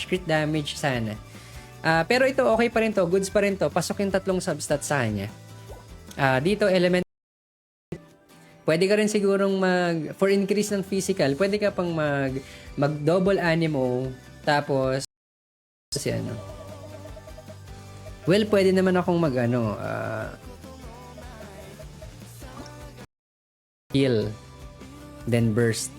crit damage sana. Pero ito okay pa rin to, goods pa rin to. Pasok yung 3 substats sa kanya. Dito element, pwede ka rin sigurong for increase ng physical, pwede ka pang mag double animo, tapos kasi ano. Well, pwede naman akong heal, then burst.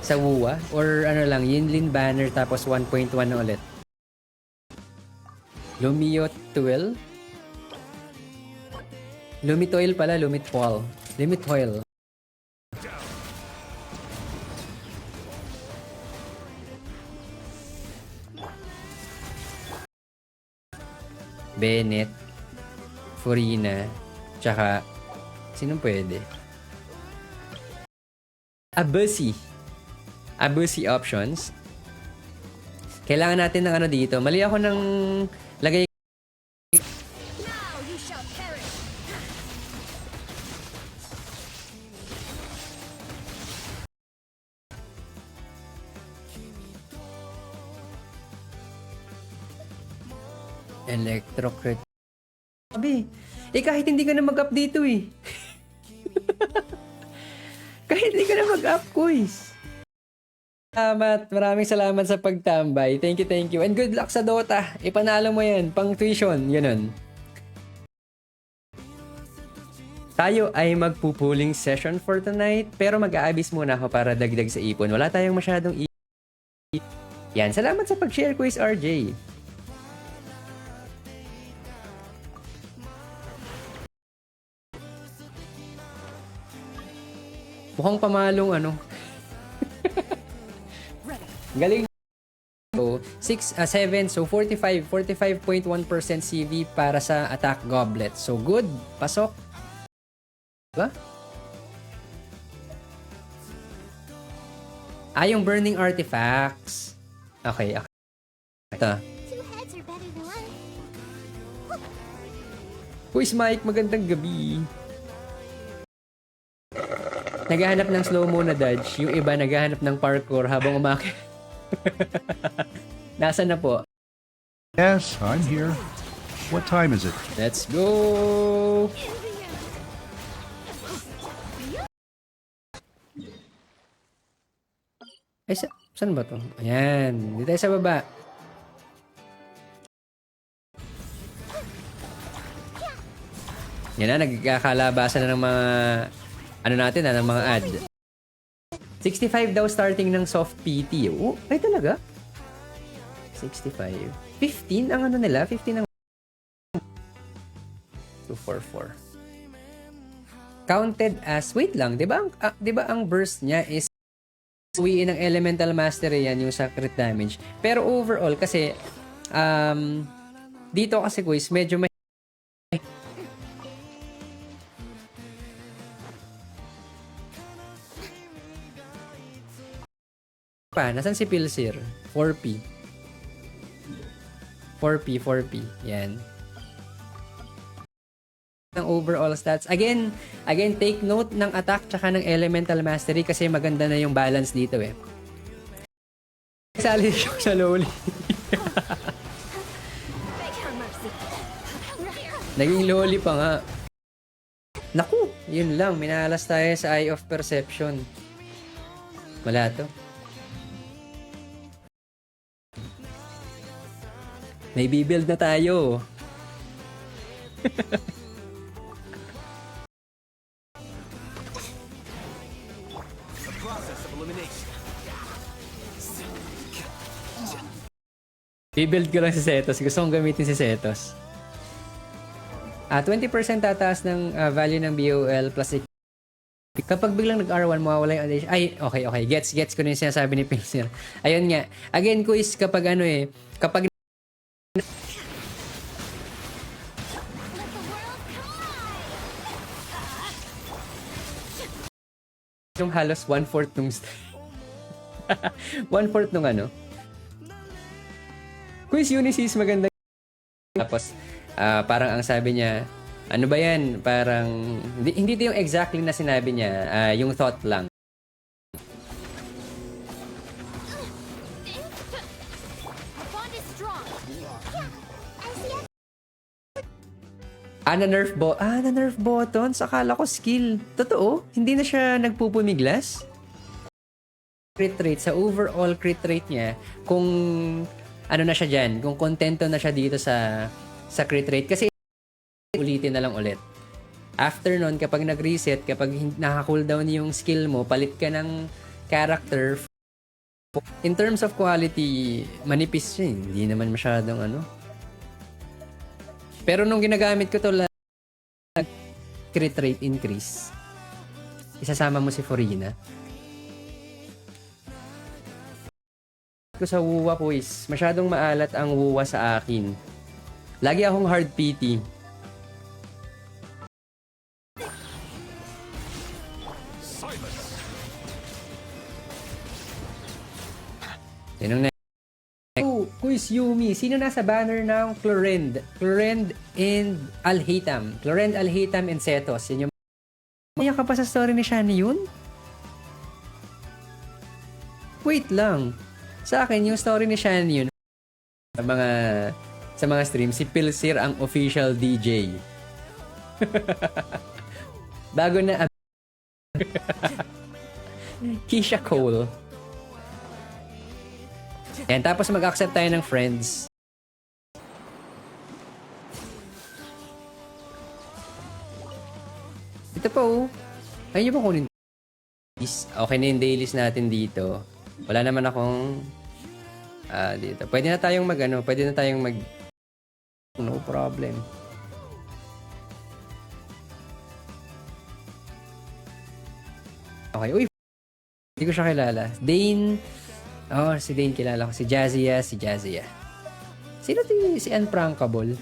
Sa Wuwa or ano lang, Yinlin banner tapos 1.1 na ulit. Lumitoil? Lumitoil pala, Lumitoil. Lumitoil. Bennett, Furina, tsaka sino pwede? Abusi options. Kailangan natin ng ano dito. Mali ako ng lagay. Electrocrit. Sabi, kahit hindi ka na mag-up dito kahit hindi ka na mag-up, quiz. Maraming salamat sa pagtambay. Thank you. And good luck sa Dota. Ipanalo mo yan. Pang tuition. Ganun. Tayo ay magpupuling session for tonight. Pero mag-aabis muna ako para dagdag sa ipon. Wala tayong masyadong Yan. Salamat sa pag-share, Quiz RJ. Mukhang pamalong Galing. So, 7, so 45.1% CV para sa attack goblet. So, good. Pasok. Diba? Yung burning artifacts. Okay. Ito. Quiz Mike, magandang gabi. Naghahanap ng slow-mo na dodge. Yung iba naghahanap ng parkour habang umakyat. Nasaan na po? Yes, I'm here. What time is it? Let's go! Saan ba to? Ayan. Dito tayo sa baba. Yan na, nagkakalabasan na ng mga ng mga ad. 65 daw starting ng soft PT. Ay talaga? 65. 15 ang nila? 15 ang 244. Counted as, wait lang, di ba ang burst niya is uwiin ng elemental mastery yan yung sa crit damage. Pero overall kasi dito kasi quiz medyo may nasan si Pilsir? 4P. Yan. Ang overall stats. Again, take note ng attack tsaka ng elemental mastery kasi maganda na yung balance dito Sali siya sa lowly. Naging lowly pa nga. Naku, yun lang. Minalas tayo sa Eye of Perception. Wala to. May bibuild na tayo. Bibuild ko lang si Setos. Gusto kong gamitin si Setos. 20% tataas ng value ng BOL plus kapag biglang nag-R1, mawawala yung addition. Ay, okay. Gets ko na yung sinasabi ni Pilsner. Ayun nga. Again, quiz, kapag kapag yung halos 1/4 nung 1/4 nung Quiz Unisys maganda. Tapos parang ang sabi niya Ano ba yan? Parang, hindi ito yung exactly na sinabi niya, yung thought lang. Bond is strong. Yeah, I see. Na-nerf buttons. Akala ko skill. Totoo? Hindi na siya nagpupumiglas? Crit rate, sa overall crit rate niya, kung ano na siya dyan, kung kontento na siya dito sa crit rate. Kasi ulitin na lang ulit. After nun, kapag nag-reset, kapag naka-cooldown yung skill mo, palit ka ng character. In terms of quality, manipis siya. Hindi naman masyadong ano. Pero nung ginagamit ko to crit rate increase, isasama mo si Furina. Ko sa wuwa ko is masyadong maalat ang wuwa sa akin. Lagi akong hard PT. Sinong na? Quiz Yumi. Sino nasa banner ng Clorend? Clorend and Alhaitham. Clorend, Alhaitham, and Setos. Yun yung... Maya ka pa sa story ni Shani yun? Wait lang. Sa akin, yung story ni Shani yun, sa mga stream, si Pilsir ang official DJ. Bago na Keisha Cole. Yan, tapos mag-accept tayo ng friends. Ito po, ayun ba kunin? Okay na yung dailies natin dito. Wala naman akong dito. Pwede na tayong no problem. Okay, uy, hindi ko siya kilala. Dane. Oh, si Dane kilala ko. Si Jazzia. Sino si Unprankable?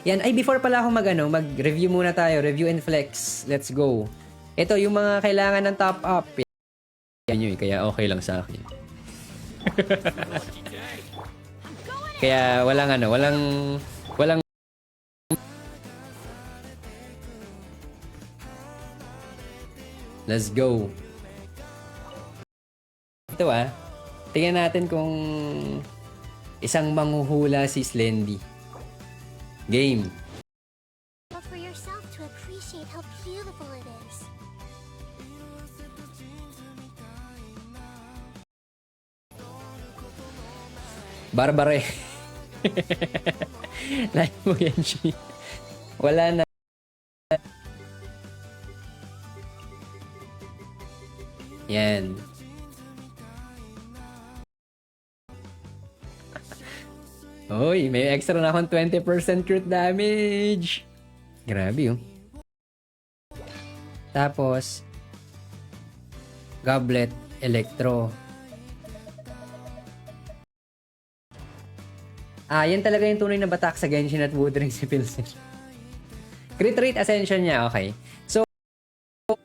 Yan. Ay, before pala ako mag-review muna tayo. Review and flex. Let's go. Ito, yung mga kailangan ng top up. Yan yun. Kaya okay lang sa akin. Kaya walang let's go. Ito tingnan natin kung isang manghuhula si Slendy. Game. For yourself to appreciate how beautiful it is. Barbare. Like mo yan, Shi. Wala na. Yan. Uy, may extra na akong 20% crit damage. Grabe, oh. Tapos, Goblet, Electro. Yan talaga yung tunay na batak sa Genshin at Woodring si Pilsen. Crit rate ascension niya, okay. So,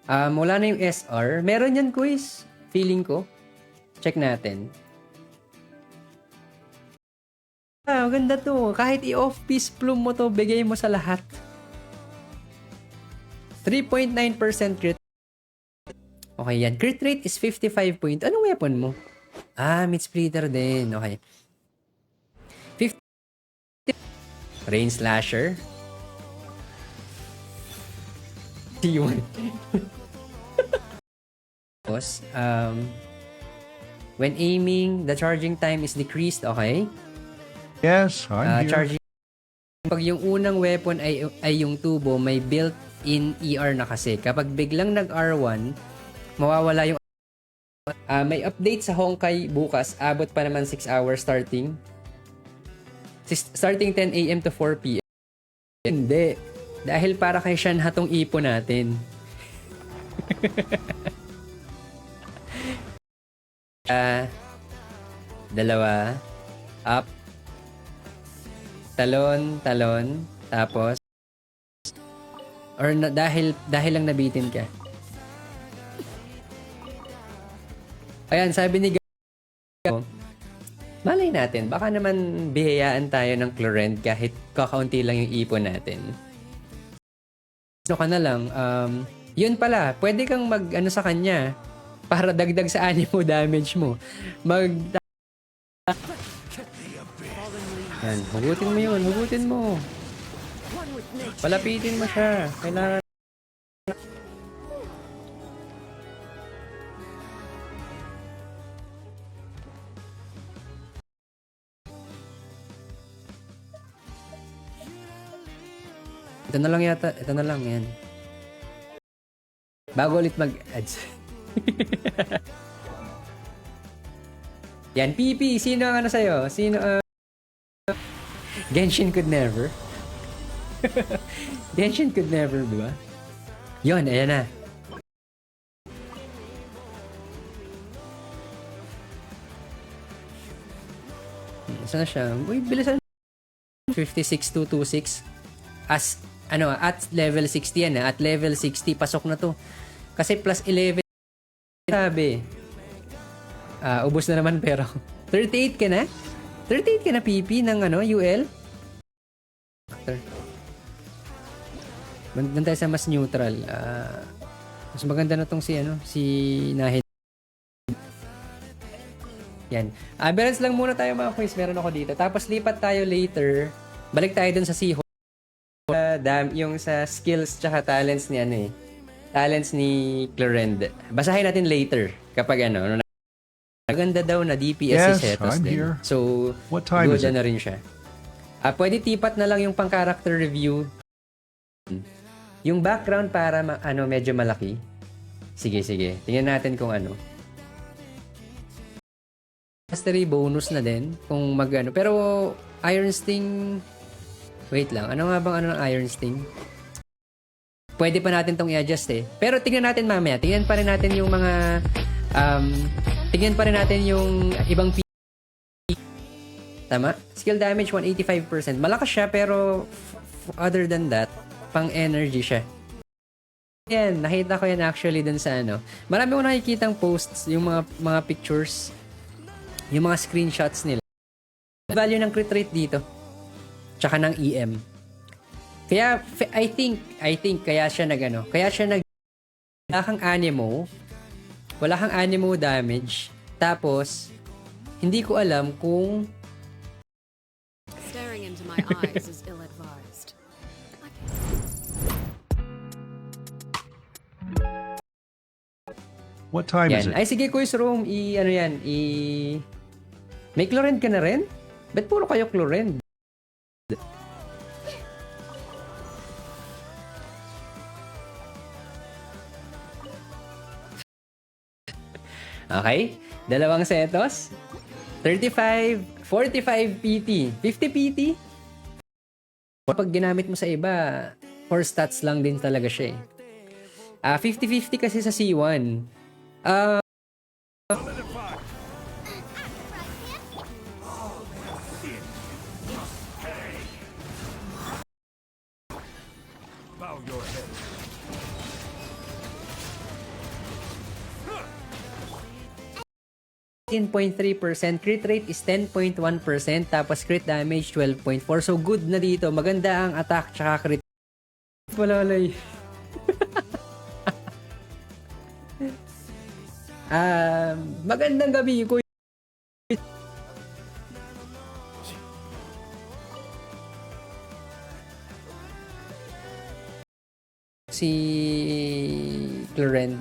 wala na yung SR. Meron yan, quiz. Feeling ko. Check natin. Ganda to. Kahit i-off-piece plume mo to, bigay mo sa lahat. 3.9% crit. Okay, yan. Crit rate is 55 point. Anong weapon mo? Mid splitter din. Okay. 50. Rain Slasher. T1. Tapos, when aiming, the charging time is decreased. Okay. Yes, I'm here. Charging. Pag yung unang weapon ay yung tubo, may built-in ER na kasi. Kapag biglang nag-R1, mawawala yung... may update sa Honkai bukas. Abot pa naman 6 hours starting. Starting 10 a.m. to 4 p.m. Hindi. Dahil para kay Shanha tong ipo natin. Dalawa. Up. Talon, tapos dahil lang nabitin ka. Ayan, sabi ni malay natin, baka naman bihayaan tayo ng Clorend kahit kakaunti lang yung ipon natin. ka na lang, yun pala, pwede kang mag-ano sa kanya para dagdag sa animo damage mo. Yan, hugutin mo yun, hugutin mo. Palapitin mo siya. Kailangan. Ito na lang yata. Ito na lang yan. Bago ulit mag-ads. Yan, PP. Sino ang ano sa'yo? Sino Genshin could never. Genshin could never, di ba? Yun, ayan na. Saan na siya? Uy, bilisan. 56226. As, at level 60 yan. At level 60, pasok na to. Kasi plus 11, sabi. Ubos na naman pero. 38 ka na? 38 ka na, PP, ng UL? Doon tayo sa mas neutral. Mas maganda na tong si Nahid. Yan. Balance lang muna tayo mga quiz. Meron ako dito. Tapos lipat tayo later. Balik tayo dun sa Seahorse. Yung sa skills tsaka talents ni talents ni Clorend. Basahin natin later kapag maganda daw na DPS si Yes, Setos I'm din. here. So, What time is good it? na rin siya. Pwede tipat na lang yung pang-character review. Yung background para medyo malaki. Sige. Tingnan natin kung Mastery bonus na din kung pero Iron Sting, wait lang. Ano nga bang ng Iron Sting? Pwede pa natin tong i-adjust Pero tingnan natin mamaya. Tingnan pa rin natin yung mga tingnan pa rin natin yung ibang tama? Skill damage 185%. Malakas siya pero other than that, pang energy siya. Yan, nakita ko yan actually dun sa Marami ko nakikitang posts, yung mga pictures, yung mga screenshots nila. Value ng crit rate dito. Tsaka ng EM. Kaya I think kaya siya wala kang animo damage. Tapos hindi ko alam kung staring into my eyes is ill-advised. What time is yan. it? Ay sige Quiz Room, may Clorend ka na rin? Ba't puro kayo Clorend? Okay? Dalawang setos. 35, 45 PT. 50 PT? Kapag ginamit mo sa iba, for stats lang din talaga siya 50-50 kasi sa C1. Bow your head. 10.3%, crit rate is 10.1%, tapos crit damage 12.4%. So good na dito. Maganda ang attack tsaka crit. Palalay. Magandang gabi ko. Si Clorend.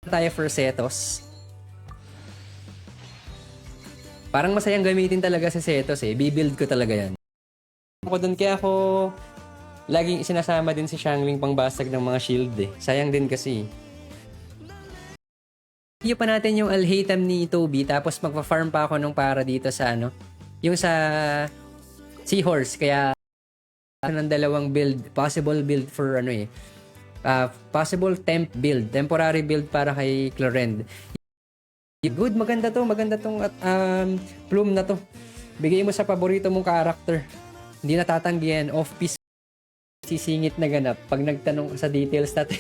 Tayo for Setos. Parang masayang gamitin talaga si Setos Bibuild ko talaga yan. Ako doon kaya ako laging sinasama din si Xiangling pangbasag ng mga shield Sayang din kasi. Iyo pa natin yung Alhaitham ni Toby tapos magpa-farm pa ako nung para dito sa yung sa Seahorse kaya ng dalawang build, possible build for Possible temp build, temporary build para kay Clorend. Good, maganda to, maganda tong plume na to. Bigay mo sa paborito mong character. Hindi natatanggihan, off-piece sisingit na ganap pag nagtanong sa details natin.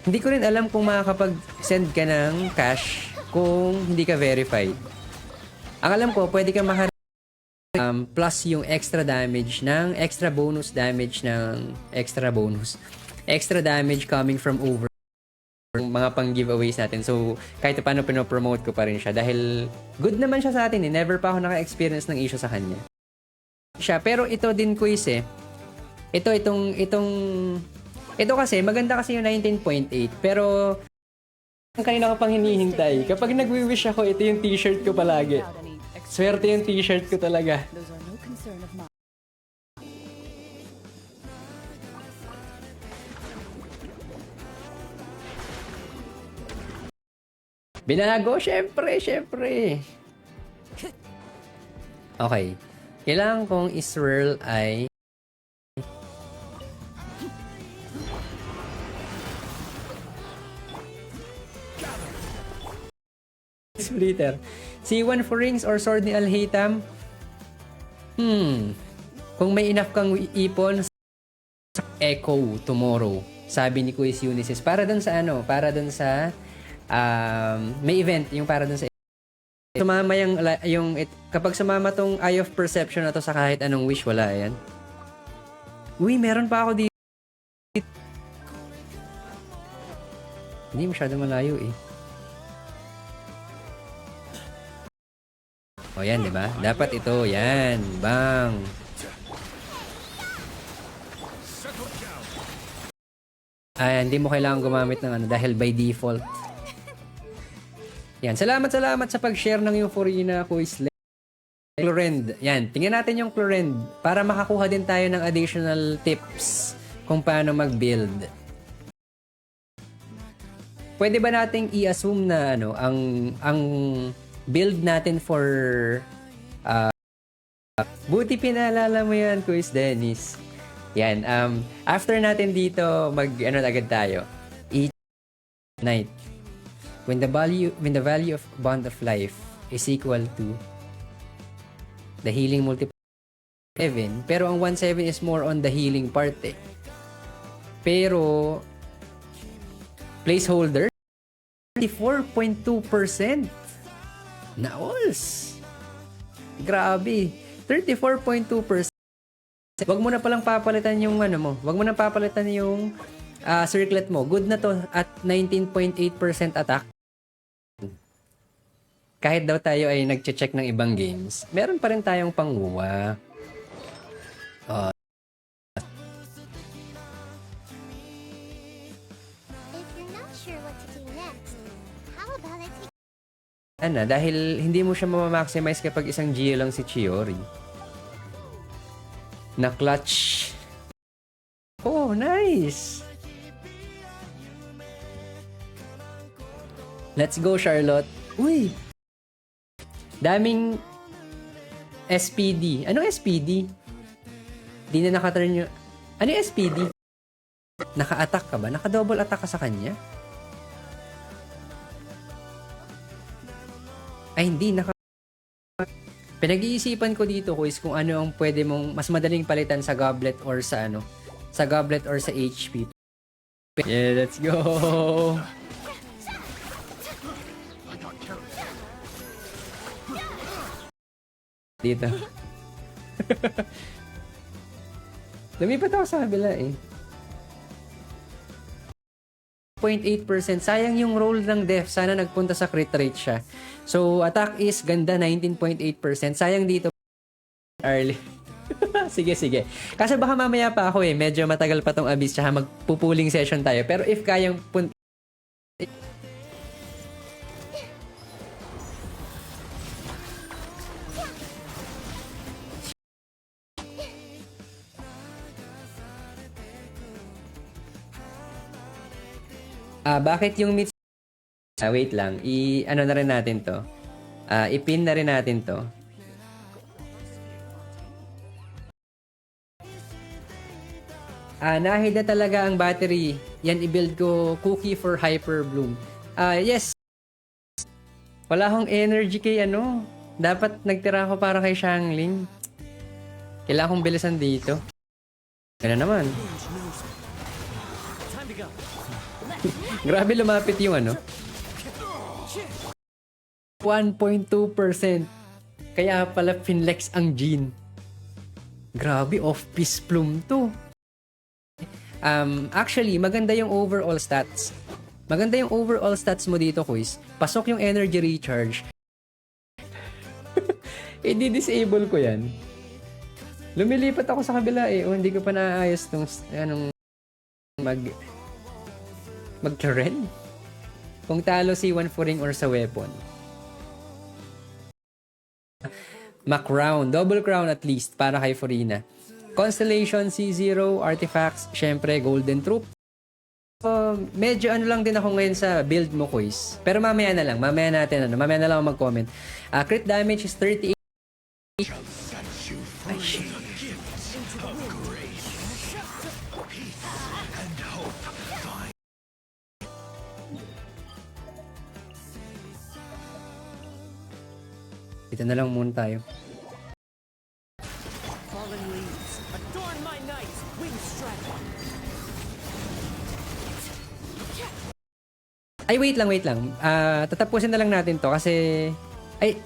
Hindi ko rin alam kung makakapag-send ka ng cash kung hindi ka verified. Ang alam ko, pwede ka plus yung extra damage ng extra bonus damage ng extra bonus. Extra damage coming from over mga pang giveaways natin. So, kahit paano pinopromote ko pa rin siya dahil good naman siya sa atin eh. Never pa ako naka-experience ng issue sa kanya. Pero ito din quiz eh. Ito kasi, maganda kasi yung 19.8 pero ang kanina ko pang hinihintay. Kapag nagwi-wish ako, ito yung t-shirt ko palagi. Without any extra Swerte yung t-shirt ko talaga. those are no concern of mine. Binago, syempre. Okay. Kailangan kong iswirl ay Splitter. C1 for rings or sword ni Alhitam? Kung may enough kang ipon, Echo tomorrow. Sabi ni Quiz Unisys. Para dun sa may event, yung para dun sa sumama kapag sumama tong Eye of Perception na to sa kahit anong wish, wala yan. Uy, meron pa ako dito. Hindi masyado malayo eh. O yan, di ba? Dapat ito, yan. Bang. Hindi mo kailangan gumamit ng dahil by default. Yan, salamat sa pag-share ng Euphorina Quiz. Clorend. Yan, tingnan natin yung Clorend para makakuha din tayo ng additional tips kung paano mag-build. Pwede ba nating i-assume na ang build natin for buti pinaalala mo yan, Quiz Dennis. Yan, after natin dito agad tayo. Each night. When the value of bond of life is equal to the healing multiplier 7, pero ang 1/7 is more on the healing part eh. Pero placeholder 34.2%. Naols. Grabe. 34.2%. Wag mo na palang papalitan yung Wag mo na papalitan yung circlet mo. Good na to at 19.8% attack. Kahit daw tayo ay nagche-check ng ibang games, meron pa rin tayong panguwa. If you're not sure what to do next, how about I take Dahil hindi mo siya ma-maximize kapag isang Gio lang si Chiori. Na clutch. Oh, nice! Let's go, Charlotte. Uy! Daming SPD. Anong SPD? Di na nakaturn yung... Ano yung SPD? Naka-attack ka ba? Naka-double attack ka sa kanya? Ay, hindi. Pinag-iisipan ko dito, Kuis, kung ano ang pwede mong mas madaling palitan sa goblet or sa sa goblet or sa HP. Yeah, let's go! Dito. Lumipat ako sa kabila eh. 0.8%. Sayang yung roll ng def. Sana nagpunta sa crit rate siya. So, attack is ganda, 19.8%. Sayang dito. Early. Sige. Kasi baka mamaya pa ako eh. Medyo matagal pa tong abyss. Tsaka magpupuling session tayo. Pero if kayang bakit yung meets... wait lang. I-ano na rin natin to. I-pin na rin natin to. Nahid na talaga ang battery. Yan, i-build ko cookie for Hyper Bloom. Yes. Wala akong energy kay ano. Dapat nagtira ako para kay Xiangling. Kailangan kong bilisan dito. Kaya naman. Grabe lumapit yung ano. 1.2%. Kaya pala finlex ang Jean. Grabe, off-piece plume to. Actually, maganda yung overall stats. Maganda yung overall stats mo dito, quiz. Pasok yung energy recharge. I-disable ko yan. Lumilipat ako sa kabila eh. O, hindi ko pa naayos tong mag-trend. Kung talo si One Furing or sa weapon. Crown, double crown at least para kay Furina. Constellation, C0, artifacts, syempre Golden Troop. Medyo ano lang din ako ngayon sa build mo, quiz. Pero mamaya na lang ako mag-comment. Crit damage is 38. Ay, shit. Dito na lang muna tayo. Fallen leaves, adorn my night, wing strike. Ay, wait lang. Tatapusin na lang natin to kasi... Ay...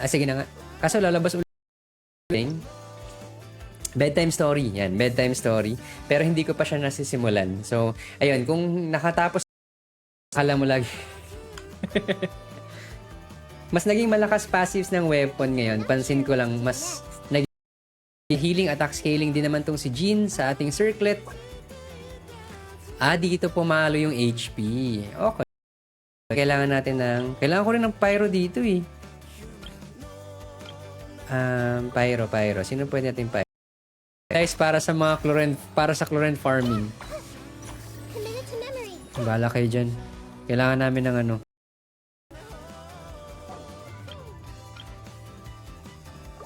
sige na nga. Kaso lalabas ulit. Bedtime story. Yan, bedtime story. Pero hindi ko pa siya nasisimulan. So, ayun. Kung nakatapos, akala mo lagi. Mas naging malakas passives ng weapon ngayon. Pansin ko lang, mas naging healing attack scaling din naman tong si Jean sa ating circlet. Dito pumalo yung HP. Okay. Kailangan ko rin ng pyro dito eh. Pyro. Sino pwede natin pyro? Guys, para sa chlorine farming. Committed to memory. Bahala kayo dyan. Kailangan namin ng ano.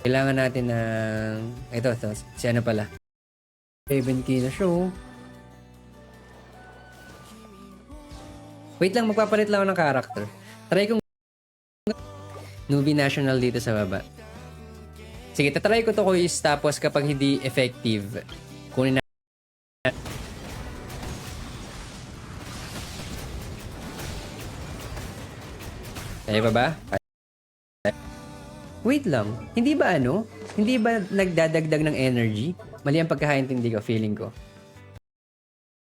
Kailangan natin ng... Ito. Si ano pala. 7K na show. Wait lang, magpapalit lang ako ng character. Try kong... Newbie National dito sa baba. Sige, tatry ko to quiz tapos kapag hindi effective, kunin na... Kaya pa ba? Wait lang. Hindi ba nagdadagdag ng energy? Mali ang pagkakaintindi ko, feeling ko.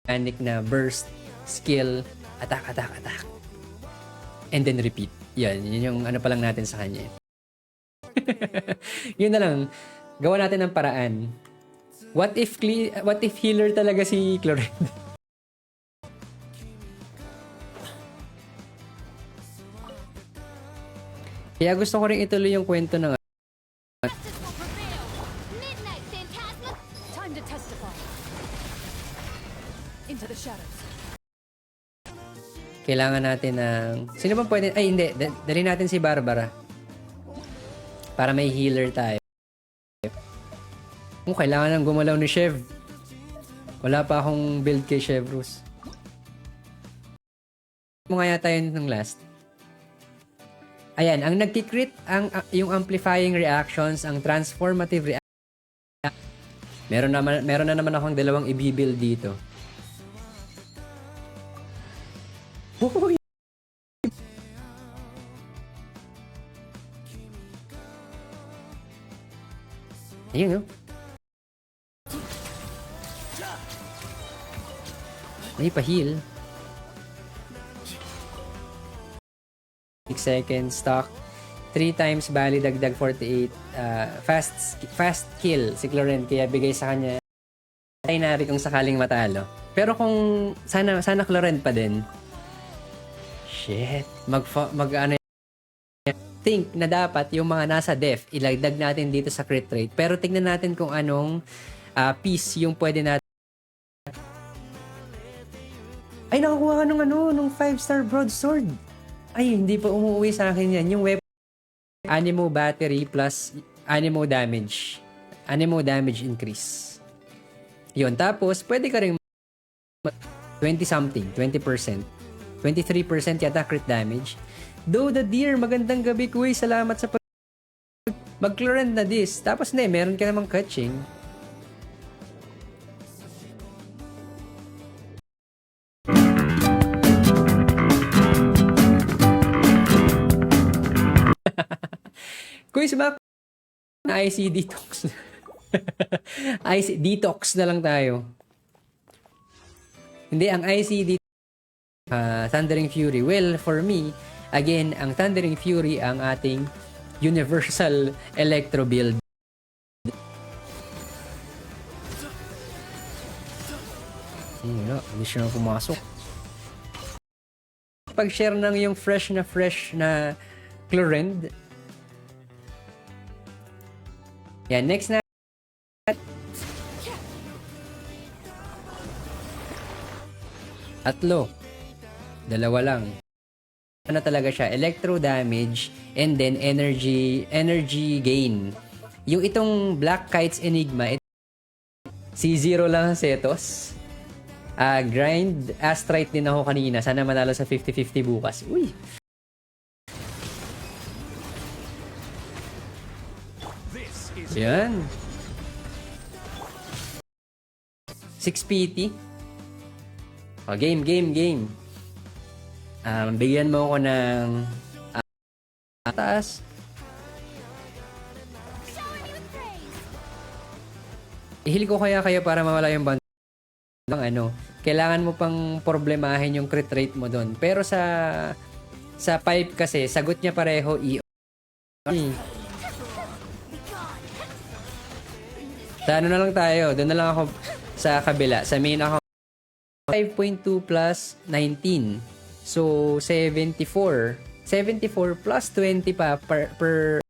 Mechanic na burst, skill, attack. And then repeat. Yun yung ano pa lang natin sa kanya. Yun na lang. Gawa natin ng paraan. What if healer talaga si Chlorine? Kaya gusto ko rin ituloy yung kwento ng Justice will prevail. Midnight Phantasma. Time to testify. Into the shadows. kailangan natin ng... Sino bang pwede... Ay, hindi. Dali natin si Barbara. Para may healer tayo. Kailangan nang gumalaw ni Chev. Wala pa akong build kay Chevrus. Mo nga yata yun ng last. Ayan, ang nagkikrit, yung amplifying reactions, ang transformative reaction. Meron na naman akong dalawang i-build dito. Uy! Ayun, no? May pa-heal. 6 seconds stock. 3 times bali dagdag 48. Fast kill si Chlorine, kaya bigay sa kanya. Ay nari kung sakaling matalo. Pero kung sana Chlorine pa din. Shit. Think na dapat yung mga nasa def ilagdag natin dito sa crit rate. Pero tignan natin kung anong piece yung pwede natin. Ay, nakakuha ka nung 5-star broadsword. Ay, hindi pa umuwi sa akin yan. Yung weapon, Anemo battery plus Anemo damage. Anemo damage increase. Yun, tapos pwede ka rin 20 something, 20%. 23% yata crit damage. Though the deer, magandang gabi kuy. Salamat sa mag-chlorend na this. Tapos meron ka namang catching. Kuy, sumak na IC detox. IC detox na lang tayo. Hindi, ang IC detox Thundering Fury. Well, for me, again, ang Thundering Fury ang ating universal electro build. Hindi siya pumasok. Pag-share ng yung fresh na Chlorend. Yan, next na. Tatlo. Dalawa lang. Ano talaga siya? Electro damage and then energy gain. Yung itong Black Kites Enigma, C0 lang ang setos. Grind Astrite din ako kanina. Sana manalo sa 50-50 bukas. Uy! Yan. 6 PT. Game. Bigyan mo ako ng taas. Ihil ko kaya kayo para mawala yung band. Kailangan mo pang problemahin yung crit rate mo doon. Pero sa pipe kasi, sagot niya pareho Sa ano na lang tayo, doon na lang ako sa kabila. Sa main ako 5.2 plus 19. So, 74. 74 plus 20 pa per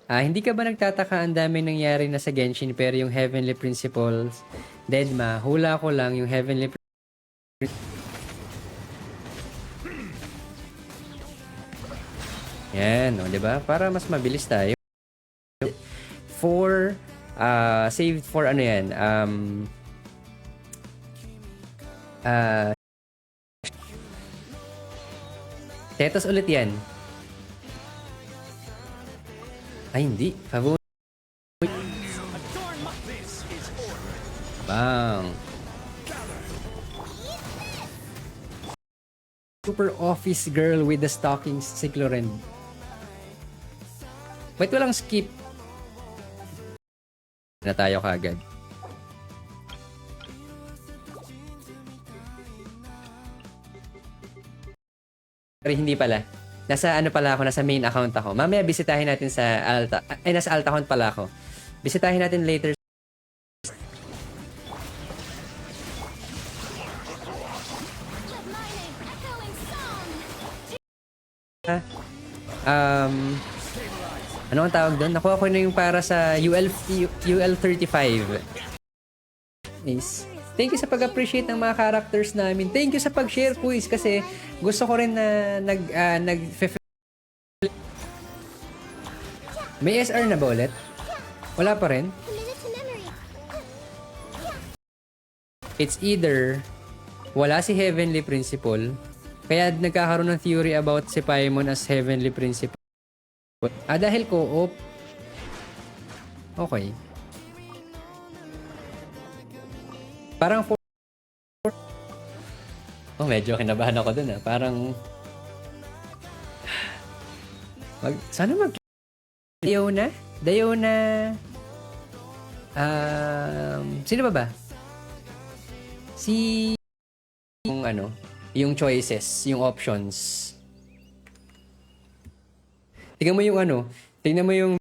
hindi ka ba nagtataka ang daming nangyari na sa Genshin pero yung Heavenly Principles, Deadma, hula ko lang yung Heavenly Yan, di ba? Para mas mabilis tayo. Saved for ano yan? Tetos ulit yan. Ay, hindi. Favor. Bang. Super office girl with the stockings, si Chlorend. Wait, walang skip. Na tayo kagad. Pero hindi pala. Nasa ano pala ako, nasa main account ako. Mamaya bisitahin natin sa Alta. Ay, nasa Alta account pala ako. Bisitahin natin later. Ano ang tawag doon? Nakuha ko na yung para sa UL35. Nice. Thank you sa pag-appreciate ng mga characters namin. Thank you sa pag-share, quiz, kasi gusto ko rin na May SR na ba ulit? Wala pa rin? It's either wala si Heavenly Principle, kaya nagkakaroon ng theory about si Paimon as Heavenly Principle. Dahil co-op. Okay. Parang medyo kinabahan ako dun Parang sana Dayo na sino ba? Si yung choices, yung options. Tingnan mo yung